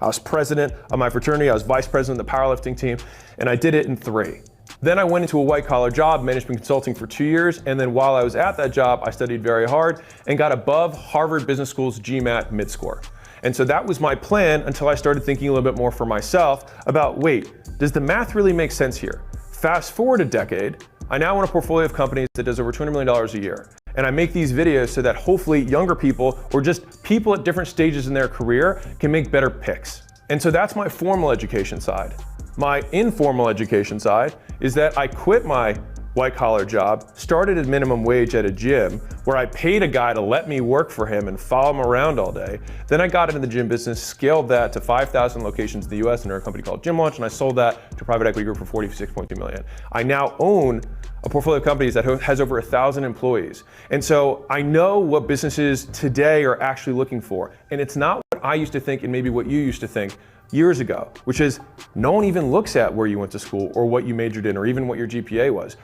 I was president of my fraternity, I was vice president of the powerlifting team, and I did it in 3. Then I went into a white-collar job, management consulting for 2 years, and then while I was at that job, I studied very hard and got above Harvard Business School's GMAT mid-score. And so that was my plan until I started thinking a little bit more for myself about, wait, does the math really make sense here? Fast forward a decade, I now own a portfolio of companies that does over $200 million a year. And I make these videos so that hopefully younger people or just people at different stages in their career can make better picks. And so that's my formal education side. My informal education side is that I quit my white-collar job, started at minimum wage at a gym where I paid a guy to let me work for him and follow him around all day. Then I got into the gym business, scaled that to 5,000 locations in the US under a company called Gym Launch, and I sold that to a private equity group for $46.2 million. I now own a portfolio of companies that has over 1,000 employees. And so I know what businesses today are actually looking for. And it's not what I used to think and maybe what you used to think years ago, which is no one even looks at where you went to school or what you majored in or even what your GPA was.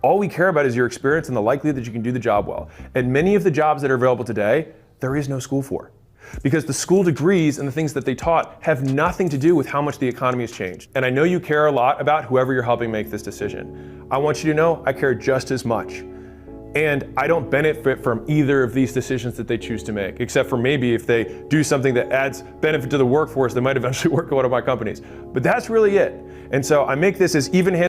All we care about is your experience and the likelihood that you can do the job well. And many of the jobs that are available today, there is no school for. Because the school degrees and the things that they taught have nothing to do with how much the economy has changed. And I know you care a lot about whoever you're helping make this decision. I want you to know I care just as much. And I don't benefit from either of these decisions that they choose to make, except for maybe if they do something that adds benefit to the workforce, they might eventually work at one of my companies. But that's really it. And so I make this as even-handed